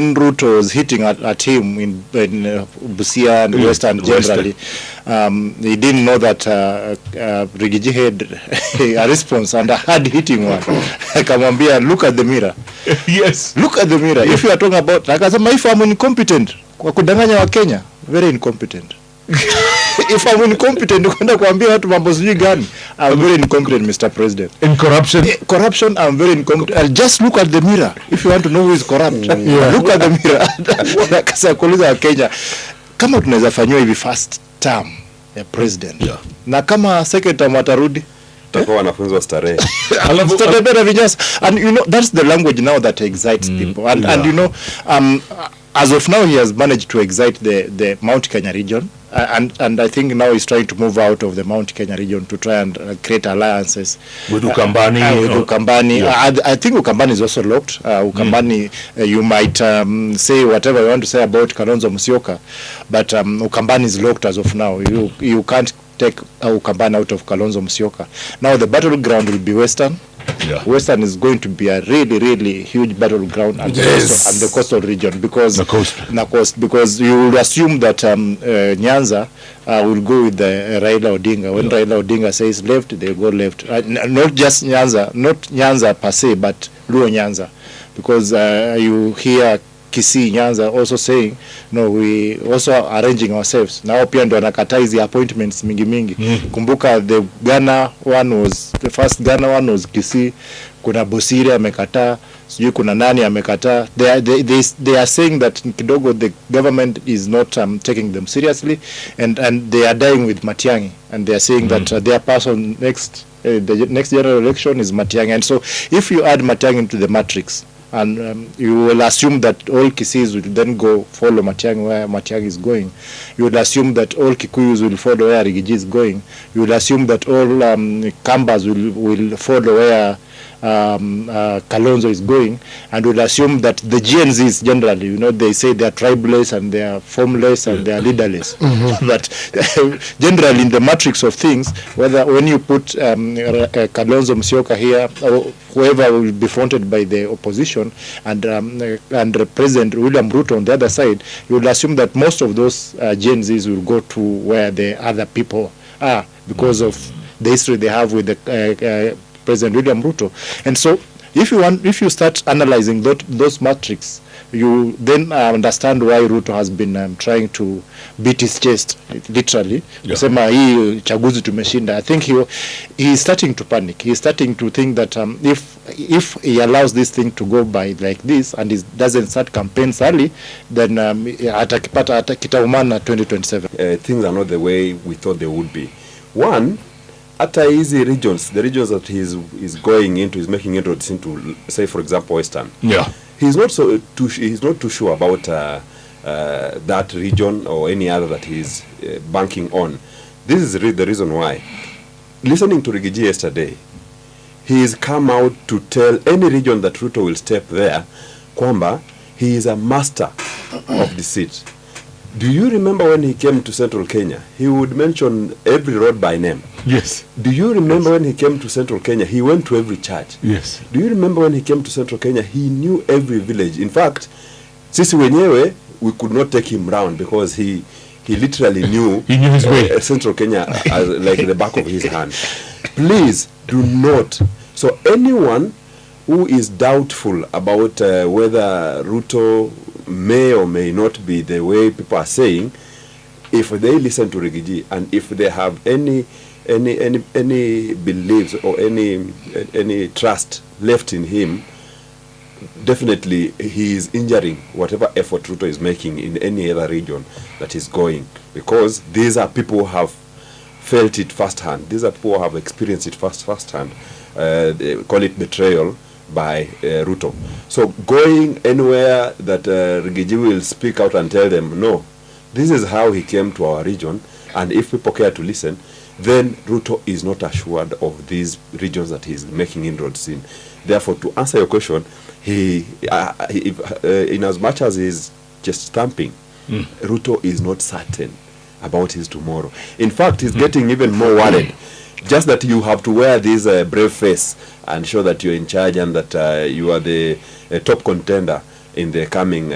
when Ruto was hitting at him in Busia and Western generally, he didn't know that Rigiji had a response and a hard hitting one. Akamwambia, look at the mirror. Yes. Look at the mirror. If you are talking about, akasema, if I'm incompetent, kwa kudanganya wa Kenya, very incompetent. If I'm incompetent, kwenda kuambia watu mambo sijui gani, I'm very incompetent, Mr. President. In corruption? Corruption, I'm very incompetent. I'll just look at the mirror if you want to know who is corrupt. Look at the mirror. Kasa kuuliza wa Kenya, kama tunaweza fanywa hivi first term ya president, na kama second term watarudi, takuwa wanafunzi wa starehe. And you know, that's the language now that excites people. And you know, as of now, he has managed to excite the Mount Kenya region. And I think now he's trying to move out of the Mount Kenya region to try and create alliances with Ukambani. With Ukambani. I think Ukambani is also locked. Ukambani, you might say whatever you want to say about Kalonzo Musyoka, but Ukambani is locked as of now. You can't take Ukambani out of Kalonzo Musyoka. Now the battleground will be Western. Western is going to be a really, really huge battleground and the coastal region, because because you will assume that Nyanza will go with the Raila Odinga. When Raila Odinga says left, they go left. Not just Nyanza, not Nyanza per se, but Luo Nyanza, because you hear Kisii Nyanza also saying, no, we also are arranging ourselves. Now pia ndo anakataa hizi appointments mingi. Kumbuka the first Ghana one was Kisii, kuna Bosiri amekataa, sijui kuna nani amekataa. They are saying that kidogo the government is not taking them seriously, and they are dying with Matiang'i, and they are saying that their person the next general election is Matiang'i. And so if you add Matiang'i into the matrix, and you will assume that all Kisis will then go follow Matiang'i where Matiang'i is going. You will assume that all Kikuyus will follow where Rigiji is going. You will assume that all Kambas will follow where Kalonzo is going, and will assume that the GNZs generally, you know, they say they are tribeless and they are formless and they are leaderless. But generally in the matrix of things, when you put Kalonzo Musyoka here, or whoever will be fronted by the opposition, and President William Ruto on the other side, you will assume that most of those GNZs will go to where the other people are, because of the history they have with the President William Ruto. And so if you start analyzing those matrix, you then understand why Ruto has been trying to beat his chest, literally. Kusema hii chaguzi tumeshinda. I think he is starting to panic. He is starting to think that if he allows this thing to go by like this, and he doesn't start campaigns early, then kitaumana 2027. Things are not the way we thought they would be. One, at easy regions, the regions that he's going into, is making inroads into, say for example Western. He's not too sure about that region or any other that he's banking on. This is the reason why. Listening to Rigiji yesterday, he's come out to tell any region that Ruto will step there, kwamba he is a master of deceit. Do you remember when he came to Central Kenya, he would mention every road by name? Yes. Do you remember when he came to Central Kenya, he went to every church? Yes. Do you remember when he came to Central Kenya, he knew every village? In fact, sisi wenyewe, we could not take him round because he literally knew his way. Central Kenya as like the back of his hand. Please do not. So anyone who is doubtful about whether Ruto may or may not be the way people are saying, if they listen to Rigiji and if they have any beliefs or any trust left in him, definitely he is injuring whatever effort Ruto is making in any other region that is going, because these are people who have felt it firsthand. These are people who have experienced it firsthand. They call it betrayal by Ruto. So going anywhere that Rigiji will speak out and tell them, no, this is how he came to our region, and if people care to listen, then Ruto is not assured of these regions that he is making inroads in. Therefore, to answer your question, he in as much as he is just stamping, Ruto is not certain about his tomorrow. In fact, he's getting even more worried. Just that you have to wear this brave face and show that you're in charge and that you are the top contender. in the coming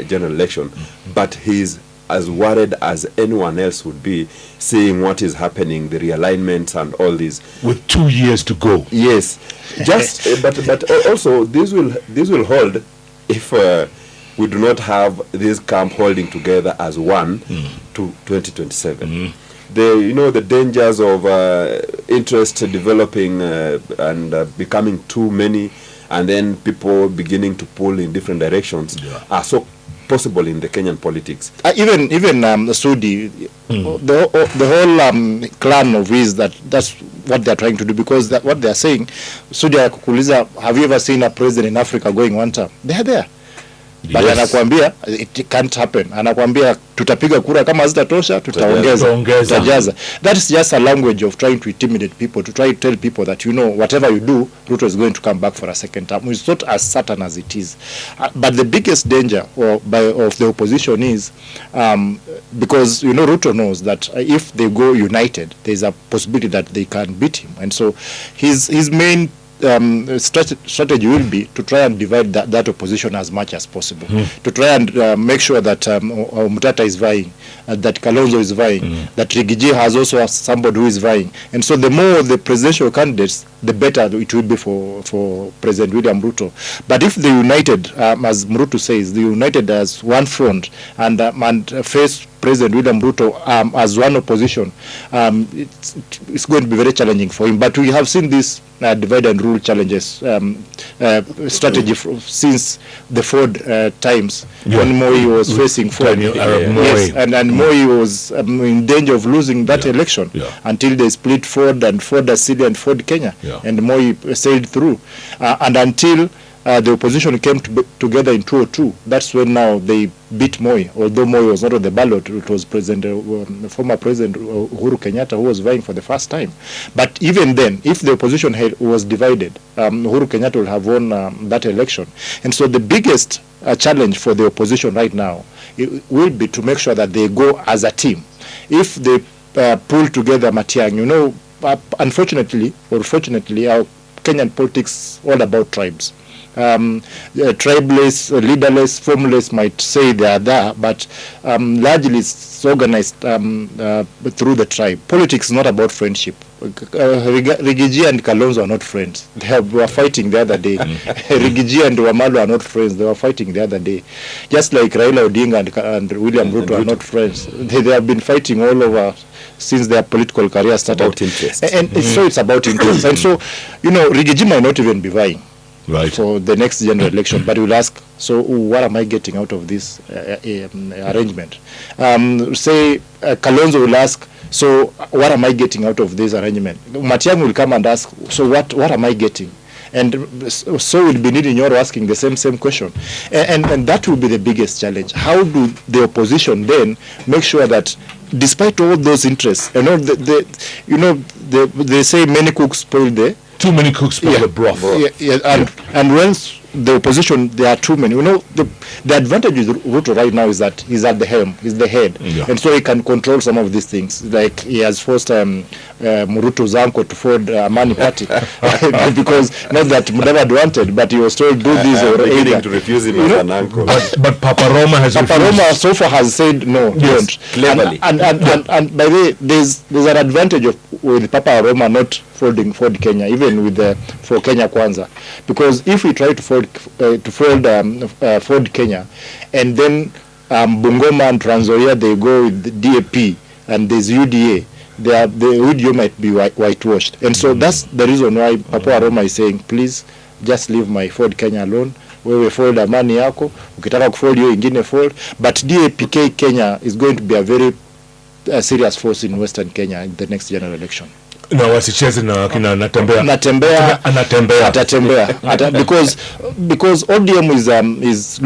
general election, but he's as worried as anyone else would be, seeing what is happening, the realignments and all these. With 2 years to go. Yes, just but also this will hold if we do not have this camp holding together as one to 2027. The dangers of interest developing and becoming too many, and then people beginning to pull in different directions are so possible in the Kenyan politics. Even Sudi, the whole clan of his, that's what they're trying to do, because what they're saying, Sudi akukuliza, have you ever seen a president in Africa going one term? They're there. But anakuambia it can't happen. Anakuambia tutapiga kura kama hazitatosha tutajaza. That is just a language of trying to intimidate people, to try to tell people that, whatever you do, Ruto is going to come back for a second term. It's not as certain as it is. But the biggest danger of the opposition is because Ruto knows that if they go united, there's a possibility that they can beat him, and so his main strategy will be to try and divide that opposition as much as possible, to try and make sure that Mutata is vying, that Kalonzo is vying, that Rigiji has also somebody who is vying, and so the more the presidential candidates, the better it will be for President William Ruto. But if they united, as Ruto says, they united as one front and face President William Ruto as one opposition, it's going to be very challenging for him. But we have seen this divide and rule challenges strategy since the Ford times, when Moi was facing Ford. Yes, and Moi was in danger of losing that election until they split Ford and Ford Asili and Ford Kenya, and Moi sailed through. And until the opposition came together in 2002, that's when now they beat Moi. Although Moi was not on the ballot, it was former President Uhuru Kenyatta who was vying for the first time. But even then, if the opposition was divided, Uhuru Kenyatta would have won that election. And so the biggest challenge for the opposition right now will be to make sure that they go as a team. If they pull together Matiang'i, unfortunately or fortunately, our Kenyan politics all about tribes. Tribeless, leaderless, formless might say they are there, but largely it's organized through the tribe. Politics is not about friendship. Rigiji and Kalonzo are not friends. They were fighting the other day. Rigiji and Wamalo are not friends. They were fighting the other day. Just like Raila Odinga and William Ruto are not friends. They have been fighting all over since their political career started. About interest. And so it's about interest. And so, Rigiji might not even be vying for the next general election, but we'll ask, so what am I getting out of this arrangement? Say Kalonzo will ask, so what am I getting out of this arrangement? Matiang'i will come and ask, so what am I getting? And so will be needing Nyoro asking the same question. And that will be the biggest challenge. How do the opposition then make sure that despite all those interests, they say many cooks spoil too many cooks spoil the broth. And once the opposition, there are too many. The advantage with Ruto right now is that he's at the helm, he's the head, and so he can control some of these things. Like he has forced Murutu's uncle to form a money party because not that Mudavadi wanted, but he was told do this or beginning to refuse him as an uncle. But Papa Roma has so far has said no, don't. Cleverly. And by the way, there's an advantage with Papa Roma not folding Ford Kenya, even with for Kenya Kwanza, because if we try to fold Ford Kenya, and then Bungoma and Trans Nzoia they go with DAP and there's UDA, the UDA might be whitewashed, and so that's the reason why Papa Roma is saying, please just leave my Ford Kenya alone. Wewe fold amani yako, ukitaka kufold hiyo ingine fold, but DAPK Kenya is going to be a very serious force in Western Kenya in the next general election. Na wasicheze na kina anatembea because ODM is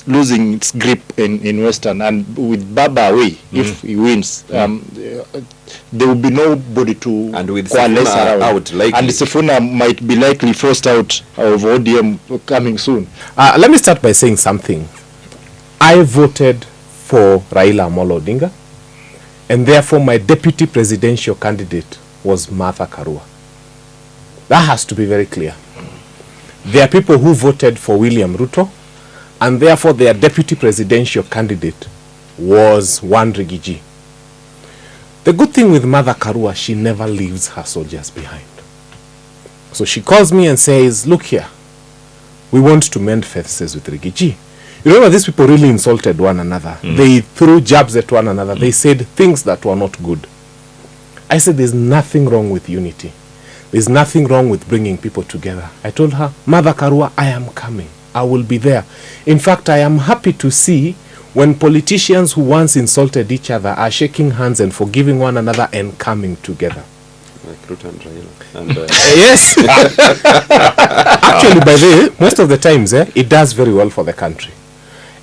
losing its grip in Western, and with Baba away, if he wins, there will be nobody to coalesce around. And Sifuna might be likely forced out of ODM coming soon. Let me start by saying something. I voted for Raila Amolo Odinga, and therefore my deputy presidential candidate was Martha Karua. That has to be very clear. There are people who voted for William Ruto, and therefore their deputy presidential candidate was one Rigiji. The good thing with Mother Karua, she never leaves her soldiers behind. So she calls me and says, look here, we want to mend fences with Rigiji. You remember, these people really insulted one another. They threw jabs at one another. They said things that were not good. I said, there's nothing wrong with unity. There's nothing wrong with bringing people together. I told her, Mother Karua, I am coming. I will be there. In fact, I am happy to see when politicians who once insulted each other are shaking hands and forgiving one another and coming together. Like Ruto and Raila. And, Yes. Actually, by the way, most of the times, it does very well for the country.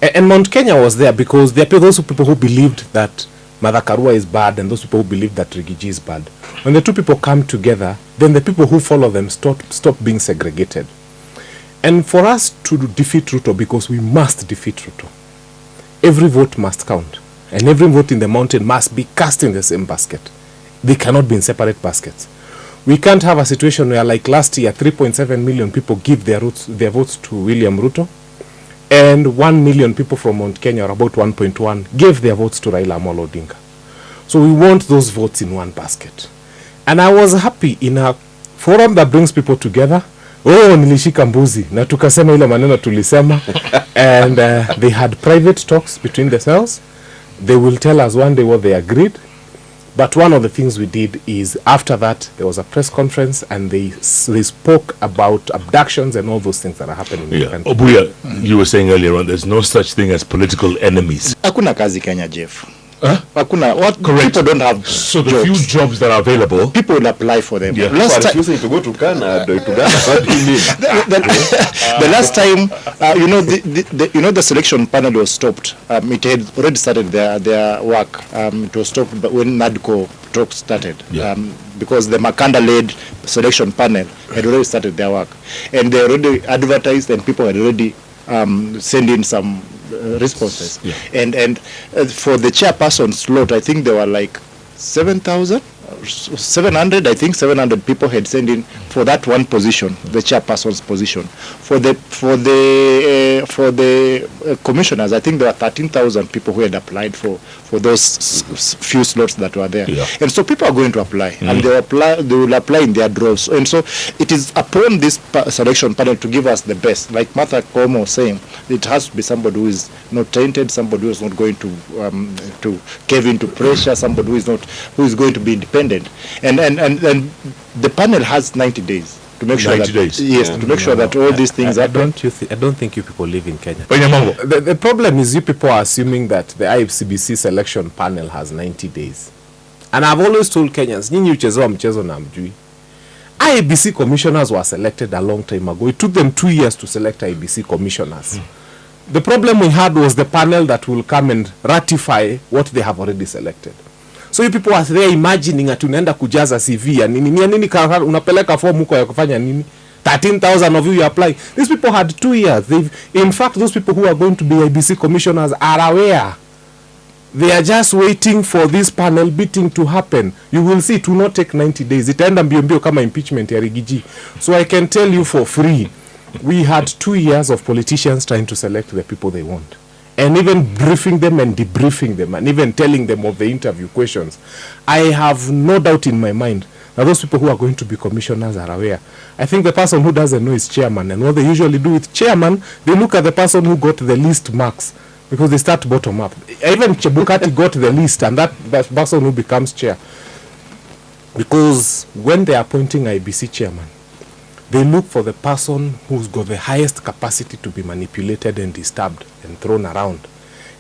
And Mount Kenya was there because there are those people who believed that Mother Karua is bad and those people who believe that Rigiji is bad. When the two people come together, then the people who follow them stop being segregated. And for us to defeat Ruto, because we must defeat Ruto, every vote must count. And every vote in the mountain must be cast in the same basket. They cannot be in separate baskets. We can't have a situation where, like last year, 3.7 million people give their votes to William Ruto, and 1 million people from Mount Kenya, or about 1.1, gave their votes to Raila Amolo Odinga. So we want those votes in one basket. And I was happy in a forum that brings people together. Oh, nilishika mbuzi na tukasema ile maneno tulisema. And they had private talks between themselves. They will tell us one day what they agreed. But one of the things we did is, after that, there was a press conference and they spoke about abductions and all those things that are happening in the country. Obuya, you were saying earlier on, there's no such thing as political enemies. Hakuna kazi Kenya, Jeff. Huh? Hakuna. What? Correct. People don't have So the jobs. few jobs that are available, People will apply for them. Yeah. Last so time, refusing to go to Canada, to Ghana, what do you mean? the last time, the selection panel was stopped. It had already started their work. It was stopped when NADCO talks started. Yeah. Because the Makanda-led selection panel had already started their work, and they already advertised, and people had already sent in some responses. Yeah. And for the chairperson slot, I think there were like 7,000. 700, I think 700 people had sent in for that one position, the chairperson's position. For the commissioners, I think there were 13,000 people who had applied for those few slots that were there. Yeah. And so people are going to apply, and they will apply in their droves. And so it is upon this selection panel to give us the best. Like Martha Koome was saying, it has to be somebody who is not tainted, somebody who is not going to cave into pressure, somebody who is going to be independent. And the panel has 90 days to make sure 90 that days. Yes, to make sure that all these things happen. I don't think you people live in Kenya. Penyamango, The problem is you people are assuming that the IFCBC selection panel has 90 days. And I've always told Kenyans, nyinyi uchezewa mchezo na mjui. IEBC commissioners were selected a long time ago. It took them 2 years to select IEBC commissioners. The problem we had was the panel that will come and ratify what they have already selected. So you people are there imagining ati unaenda kujaza CV ya nini? Ni nini unapeleka form huko ya kufanya nini? 13,000 of you apply. These people had 2 years. In fact, those people who are going to be IBC commissioners are aware. They are just waiting for this panel beating to happen. You will see it will not take 90 days. Itaenda mbio mbio kama impeachment ya Rigiji. So I can tell you for free, we had 2 years of politicians trying to select the people they want. And even briefing them and debriefing them and even telling them of the interview questions. I have no doubt in my mind that those people who are going to be commissioners are aware. I think the person who doesn't know is chairman. And what they usually do with chairman, they look at the person who got the least marks because they start bottom up. Even Chebukati got the least, and that person who becomes chair. Because when they are appointing IBC chairman, they look for the person who's got the highest capacity to be manipulated and disturbed and thrown around.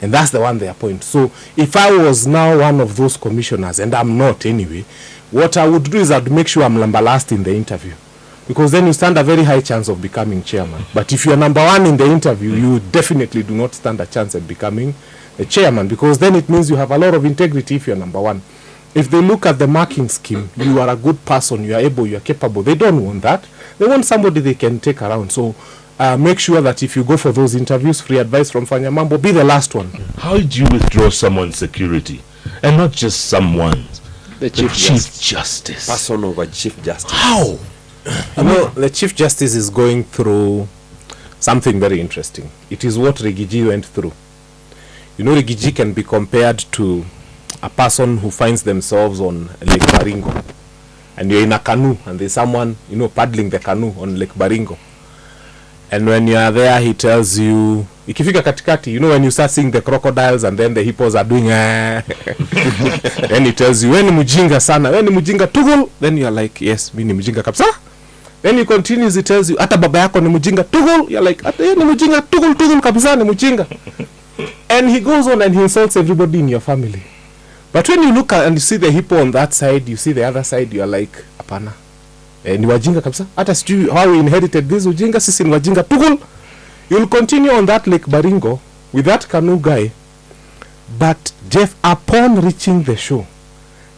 And that's the one they appoint. So if I was now one of those commissioners, and I'm not anyway, what I would do is I'd make sure I'm number last in the interview. Because then you stand a very high chance of becoming chairman. But if you're number one in the interview, you definitely do not stand a chance at becoming a chairman. Because then it means you have a lot of integrity if you're number one. If they look at the marking scheme, you are a good person, you are able, you are capable. They don't want that. They want somebody they can take around. So make sure that if you go for those interviews, free advice from Fanya Mambo, be the last one. how do you withdraw someone's security? And not just someone's. The Chief Chief Justice. Person over Chief Justice. How? You know, the Chief Justice is going through something very interesting. It is what Rigiji went through. You know, Rigiji can be compared to a person who finds themselves on Lake Baringo, and you're in a canoe, and there's someone, you know, paddling the canoe on Lake Baringo. And when you are there, he tells you, ikifika katikati, you know, when you start seeing the crocodiles and then the hippos are doing then he tells you, weni mujinga sana, weni mujinga tugul. Then you are like, yes, mi ni mujinga kabisa. Then he continues, he tells you, ata baba yako ni mujinga tugul. You're like, ata ni mujinga tugul kabisa, ni mujinga. And he goes on and he insults everybody in your family. But when you look at and you see the hippo on that side, you see the other side, you are like, apana. Ni wajinga kabisa. Hata sijui how we inherited this ujinga, sisi ni wajinga tugul. You'll continue on that Lake Baringo with that canoe guy. But Jeff, upon reaching the shore,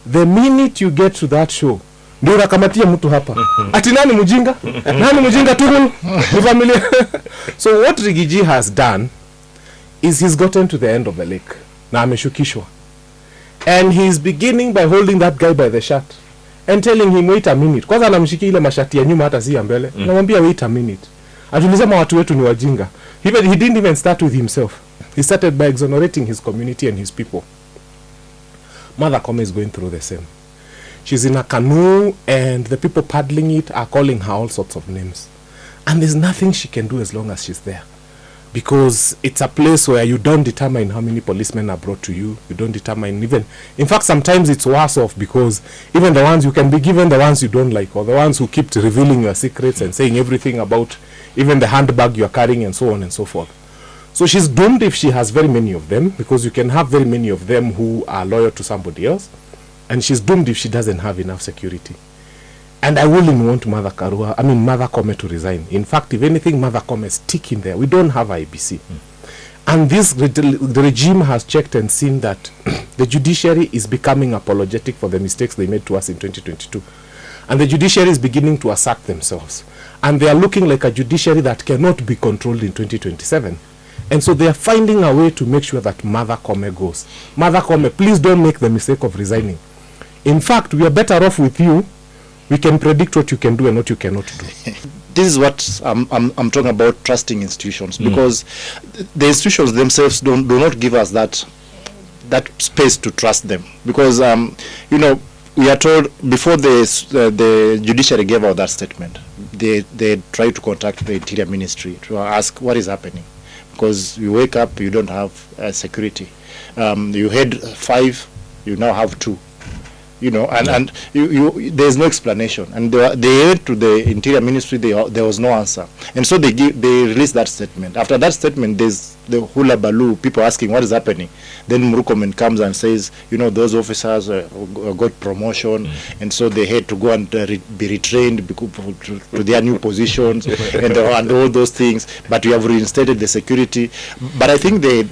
the minute you get to that shore, ndio unakamatia mtu hapa. Ati nani mujinga? Nani mujinga tugul? Ni familia. So what Rigiji has done is he's gotten to the end of the lake. Na ameshukishwa. And he's beginning by holding that guy by the shirt and telling him, wait a minute. Kwanza anamshikia ile mashati ya nyuma hata si ya mbele. Namwambia wait a minute. Atulisema watu wetu ni wajinga. He didn't even start with himself. He started by exonerating his community and his people. Mother Kome is going through the same. She's in a canoe and the people paddling it are calling her all sorts of names. And there's nothing she can do as long as she's there. Because it's a place where you don't determine how many policemen are brought to you. You don't determine even... In fact, sometimes it's worse off because even the ones you can be given, the ones you don't like, or the ones who keep revealing your secrets and saying everything about even the handbag you're carrying and so on and so forth. So she's doomed if she has very many of them, because you can have very many of them who are loyal to somebody else. And she's doomed if she doesn't have enough security. And I wouldn't want Mother Kome to resign. In fact, if anything, Mother Kome stick in there. We don't have IBC. And the regime has checked and seen that the judiciary is becoming apologetic for the mistakes they made to us in 2022. And the judiciary is beginning to assert themselves. And they are looking like a judiciary that cannot be controlled in 2027. And so they are finding a way to make sure that Mother Kome goes. Mother Kome, please don't make the mistake of resigning. In fact, we are better off with you. We can predict what you can do and what you cannot do. This is what I'm talking about, trusting institutions, because the institutions themselves do not give us that space to trust them. Because you know, we are told before the judiciary gave out that statement, they tried to contact the Interior Ministry to ask what is happening, because you wake up, you don't have security. You had 5, you now have 2. You know, and there's no explanation, and they went to the Interior Ministry. There was no answer, and so they released that statement. After that statement, there's the hula baloo, people asking what is happening. Then Murukomen comes and says, you know, those officers got promotion, and so they had to go and be retrained to their new positions and all those things. But we have reinstated the security. But I think they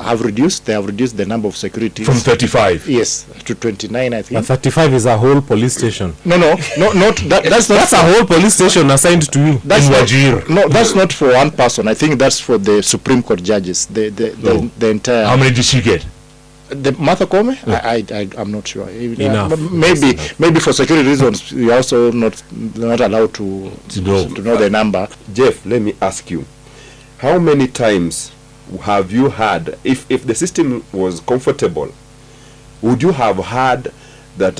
have reduced the number of security from 35. Yes, to 29. I think. And 35 is a whole police station. No, not that. That's a whole police station assigned to you. That's in not, Wajir. No, that's not for one person. I think that's for the Supreme Court judges. The entire. How many did she get? The Martha Kome? I'm not sure. Enough. Maybe for security reasons, you're also not allowed to know the number. Jeff, let me ask you, how many times have you had, if the system was comfortable, would you have had that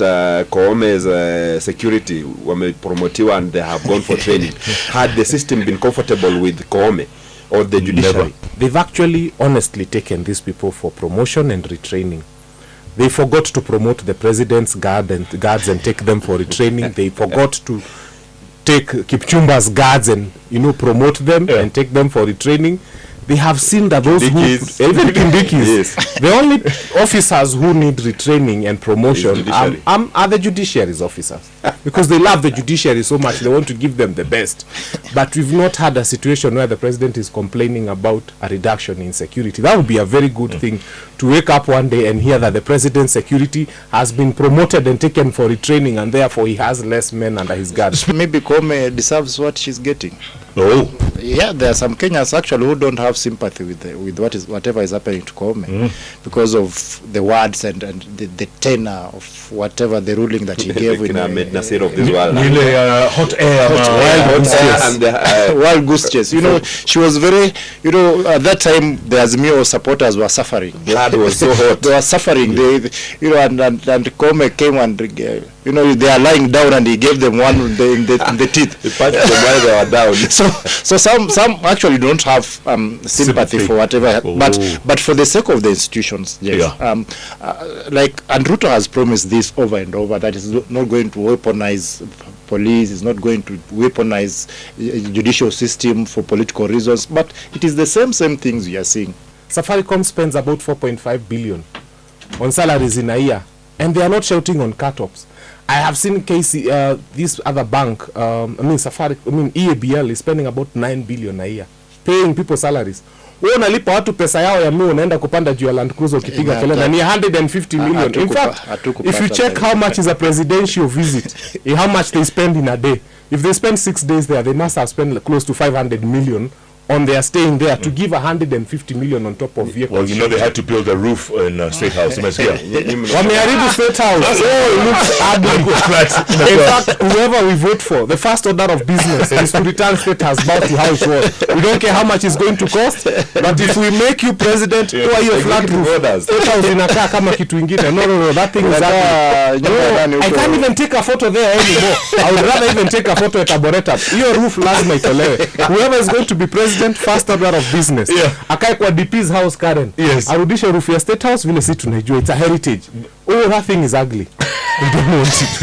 Koome's security were promoted and they have gone for training? Had the system been comfortable with Koome or the judiciary? Never. They've actually honestly taken these people for promotion and retraining. They forgot to promote the president's guards and take them for retraining. They forgot to take Kipchumba's guards and promote them and take them for retraining. They have seen that those even Kindikis, yes. The only officers who need retraining and promotion are the judiciary's officers, because they love the judiciary so much. They want to give them the best. But we've not had a situation where the president is complaining about a reduction in security. That would be a very good thing, to wake up one day and hear that the president's security has been promoted and taken for retraining, and therefore he has less men under his guard. Maybe Kome deserves what she's getting. Oh. yeah, there are some Kenyans actually who don't have sympathy with whatever is happening to Koome because of the words and the tenor of whatever the ruling that he gave in Nasir of this world. Hot air, wild goose chase. You know, she was very, you know, at that time the Azimio supporters were suffering. Blood was so hot. They were suffering. They, you know, and Koome came and, you know, they are lying down and he gave them one in the teeth. He punched them while they were down. So some actually don't have sympathy for whatever, but for the sake of the institutions, yes. Like, and Ruto has promised this over and over, that he's not going to weaponize police, is not going to weaponize judicial system for political reasons, but it is the same things we are seeing. Safaricom spends about 4.5 billion on salaries in a year, and they are not shouting on cut-ups. I have seen this other bank, EABL is spending about 9 billion a year, paying people salaries. Wewe unalipa watu pesa yao ya unaenda kupanda juu ya Land Cruiser ukipiga kelele ni 150 million. In fact, if you check how much is a presidential visit, how much they spend in a day, if they spend 6 days there, they must have spent close to 500 million on their staying there to give 150 million on top of vehicles. Well, you know they had to build a roof in State House. Wameharibu State House. Oh, it looks ugly. In fact, whoever we vote for, the first order of business is to return State House back to how it was. We don't care how much it's going to cost, but if we make you president, who are your flat roof? State House inakaa kama kitu ingine. No, that thing is ugly. No, I can't even take a photo there anymore. I would rather even take a photo at Arboretum. Your roof lazima itolewe. Whoever is going to be president, first order of business, akae kwa DP's house Karen, arudishe roof ya State House vile si tunajua, it's a heritage. Oh, that thing is ugly. We don't want it.